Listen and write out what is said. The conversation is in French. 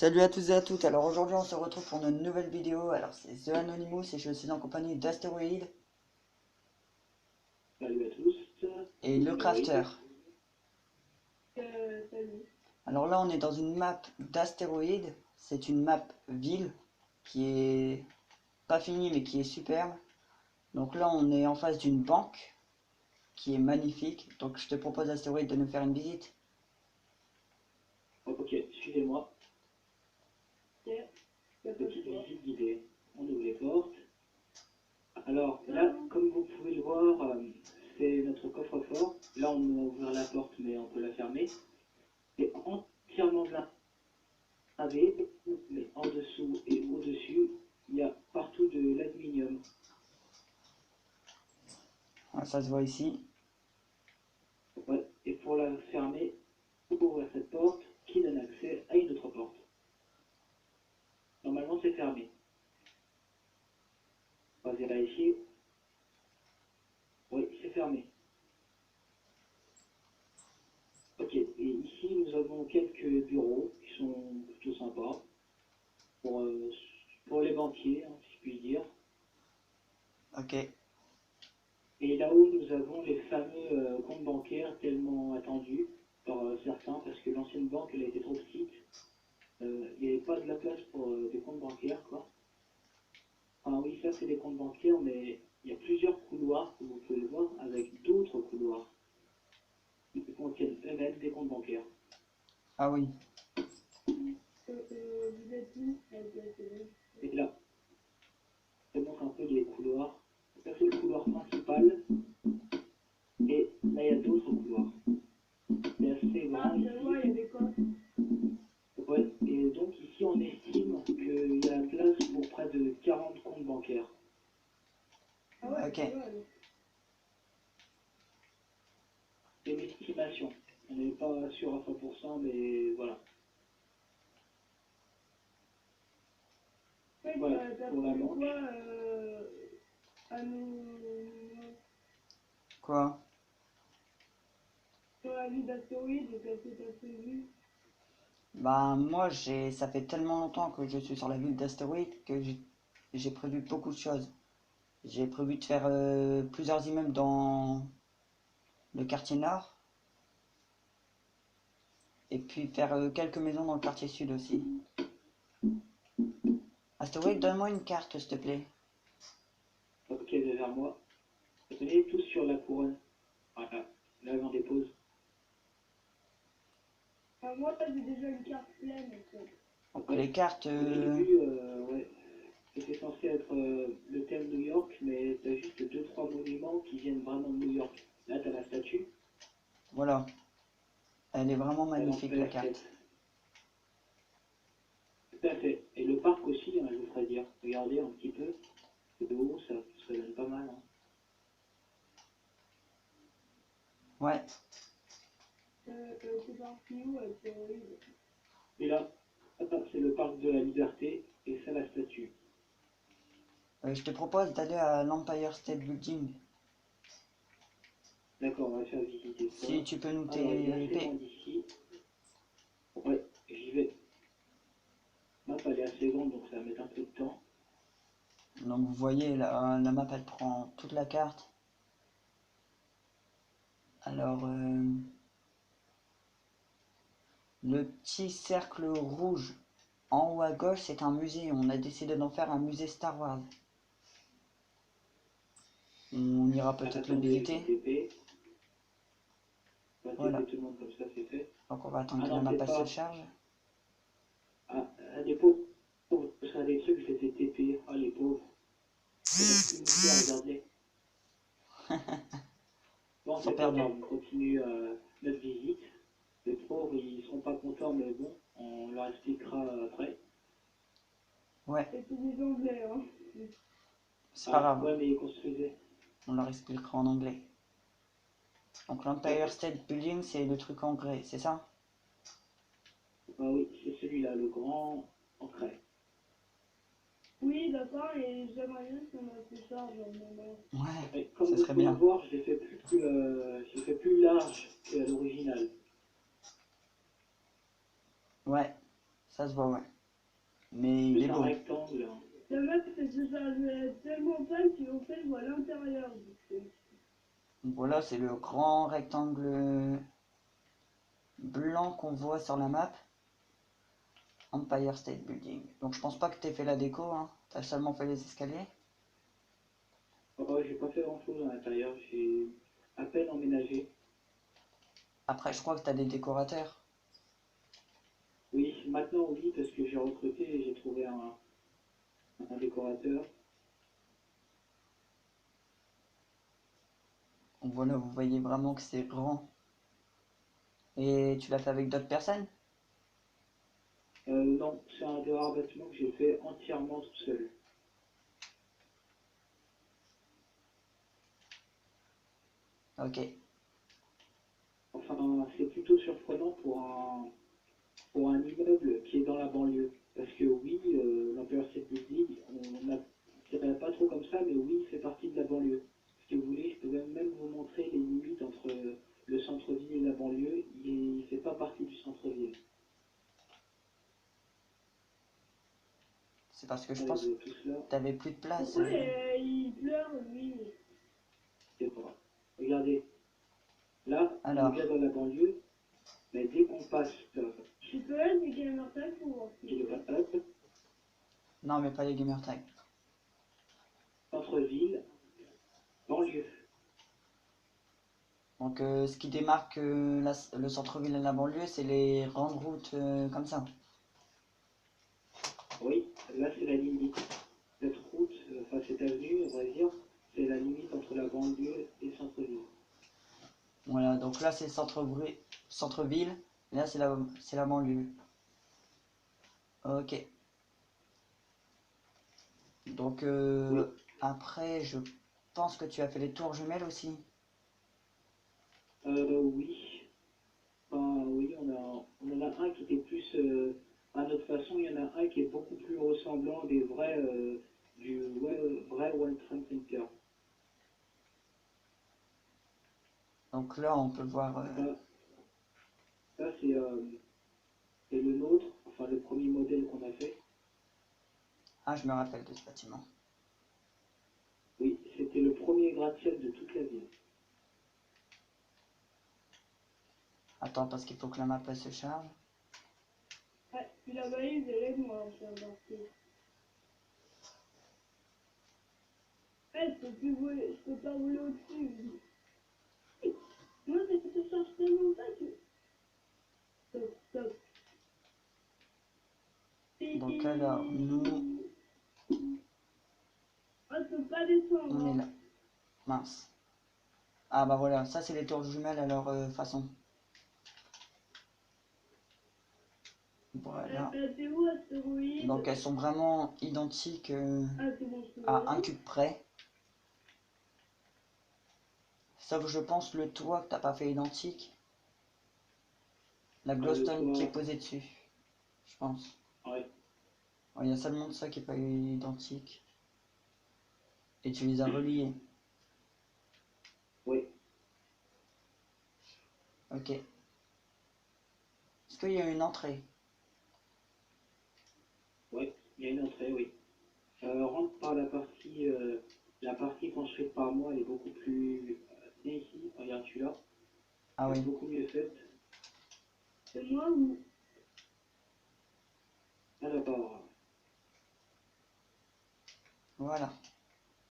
Salut à tous et à toutes, alors aujourd'hui on se retrouve pour une nouvelle vidéo, alors c'est The Anonymous et je suis en compagnie d'Astéroïde Salut à tous, et Le Crafter. Astéroïde. Salut. Alors là on est dans une map d'Astéroïde, c'est une map ville qui est pas finie mais qui est superbe. Donc là on est en face d'une banque qui est magnifique, donc je te propose Astéroïde de nous faire une visite. Ok, suivez-moi. Petite visite guidée. On ouvre les portes. Alors là, comme vous pouvez le voir, c'est notre coffre-fort. Là, on va ouvrir la porte, mais on peut la fermer. C'est entièrement gravé, mais en dessous et au-dessus, il y a partout de l'aluminium. Ah, ça se voit ici. Ouais. Et pour la fermer, il faut ouvrir cette porte qui donne accès à une autre porte. Normalement, c'est fermé. On va vérifier. Oui, c'est fermé. Ok, et ici nous avons quelques bureaux qui sont plutôt sympas pour, euh, pour les banquiers, hein, si je puis dire. Ok. Et là-haut nous avons les fameux comptes bancaires tellement attendus par certains parce que l'ancienne banque elle a été trop petite. Il n'y avait pas de la place pour des comptes bancaires quoi. Enfin oui, ça c'est des comptes bancaires, mais il y a plusieurs couloirs, comme vous pouvez le voir, avec d'autres couloirs qui contiennent eux-mêmes des comptes bancaires. Ah oui. Vous êtes où? Et là, je montre un peu les couloirs. Ça c'est le couloir principal. Et là, il y a d'autres couloirs. C'est assez grand ici. Il y a des coffres. Ouais, et donc ici, on estime qu'il y a la place pour près de 40 comptes bancaires. Ah ouais, ok. C'est une estimation. On n'est pas sûr à 100%, mais voilà. Voilà, pour la banque. Quoi? Sur la vie d'astéroïdes, qu'est-ce que tu as prévu? Bah moi ça fait tellement longtemps que je suis sur la ville d'Astéroïde que j'ai prévu beaucoup de choses. J'ai prévu de faire plusieurs immeubles dans le quartier nord et puis faire quelques maisons dans le quartier sud aussi. Astéroïde, donne-moi une carte s'il te plaît. Ok, vers moi. Venez tous sur la couronne. Voilà, là j'en dépose. Moi, j'ai déjà une carte pleine. Donc les cartes... J'ai vu, ouais, c'était censé être le thème New York, mais t'as juste deux trois monuments qui viennent vraiment de New York. Là, t'as la statue, Voilà. Elle est vraiment t'as magnifique la l'Empire State. carte. Tout à fait. Et le parc aussi, hein, je vous ferai dire. Regardez un petit peu. De haut, ça donne pas mal. Hein. Ouais. C'est parti où et là, c'est le parc de la Liberté, et ça la statue. Je te propose d'aller à l'Empire State Building. D'accord, on va faire visiter ça. Si tu peux nous Alors, il est assez grand TP. d'ici. Ouais, j'y vais. La map, elle est assez grande, donc ça va mettre un peu de temps. Donc vous voyez, la map elle prend toute la carte. Alors, le petit cercle rouge en haut à gauche, c'est un musée. On a décidé d'en faire un musée Star Wars. On ira peut-être le Attendez, je visiter. TP. On va Voilà. TP tout le monde comme ça, c'est fait. Donc on va attendre Ah que la non, map peut-être elle se pas. charge. Ah, les pauvres. Ça des trucs, je les ai TP. Ah, les pauvres. C'est parce qu'ils nous fait, regardez. Bon, Ils sont c'est pas perdus. grave, on continue notre visite. Les pauvres, ils seront pas contents, mais bon, on leur expliquera après. Ouais, C'est des Anglais, hein. c'est pas Ah, grave. ouais, mais ils construisaient. On leur expliquera en anglais. Donc l'Empire Ouais. State Building, c'est le truc en grès, c'est ça? Ah oui, c'est celui-là, le grand ancré. Oui, d'accord, et j'aimerais bien qu'on a plus charge au moment. Ouais, Et comme ce vous serait pouvez le bien. voir, je l'ai fait plus large qu'à l'original. Ouais. Ça se voit, ouais. Mais il est C'est un beau. rectangle. Le mec, c'est que ça fait tellement plein qu'en fait, je vois l'intérieur. Voilà, c'est le grand rectangle blanc qu'on voit sur la map. Empire State Building. Donc je pense pas que t'aies fait la déco, hein. T'as seulement fait les escaliers. Oh, j'ai pas fait grand chose à l'intérieur, j'ai à peine emménagé. Après, je crois que t'as des décorateurs. Oui, maintenant oui, parce que j'ai recruté et j'ai trouvé un décorateur. Donc voilà, vous voyez vraiment que c'est grand. Et tu l'as fait avec d'autres personnes? Non, c'est un des rares bâtiments que j'ai fait entièrement tout seul. Ok. Enfin, c'est plutôt surprenant pour un immeuble qui est dans la banlieue. Parce que oui, l'Empire State Building, c'est pas trop comme ça, mais oui, il fait partie de la banlieue. Si vous voulez, je peux même vous montrer les limites entre le centre-ville et la banlieue. Il fait pas partie du centre-ville. C'est parce que je Allez, pense vous que avez tout cela, t'avais plus de place. Pourquoi il pleure, lui? c'est pas. Regardez, là, on est Alors, bien dans la banlieue, mais dès qu'on passe Tu peux être du gamer tag ou non mais pas les gamer tags. centre-ville, banlieue. Donc ce qui démarque le centre-ville et la banlieue, c'est les grandes routes comme ça. Oui, là c'est la limite. Cette route, enfin cette avenue, on va dire, c'est la limite entre la banlieue et le centre-ville. Voilà, donc là c'est centre-ville, et là c'est la banlieue. Ok. Donc Oui, après, je pense que tu as fait les tours jumelles aussi. oui. Enfin, oui, on en a un qui était plus à notre façon, il y en a un qui est beaucoup plus ressemblant des vrais, vrai World Trade Center. Donc là on peut voir... Ça, ça c'est le nôtre, enfin le premier modèle qu'on a fait. Ah, je me rappelle de ce bâtiment. Oui, c'était le premier gratte-ciel de toute la ville. Attends, parce qu'il faut que la map elle se charge. Ouais, puis là-bas, ils aident moi en faire partie. Je peux pas rouler au-dessus. Moi, ça se charge tellement pas que. Stop, stop. Donc alors, nous, Ah, je peux pas descendre. on est Hein. là. Mince. Ah bah voilà, ça c'est les tours jumelles à leur façon. Voilà. T'es où, astéroïde? Donc elles sont vraiment identiques Ah, c'est bon, je peux y à un aller. cube près. Sauf je pense le toit que t'as pas fait identique. La Le glowstone qui est toit, posée dessus. Je pense. ouais, Il y a seulement ça qui est pas identique. Et tu les as reliés. oui, Ok. Est-ce qu'il y a une entrée? oui, il y a une entrée, oui. Rentre par la partie construite par moi, elle est beaucoup plus. Viens ici, regarde celui-là, Ah elle est oui. beaucoup mieux faite. C'est moi ou. Alors, Voilà.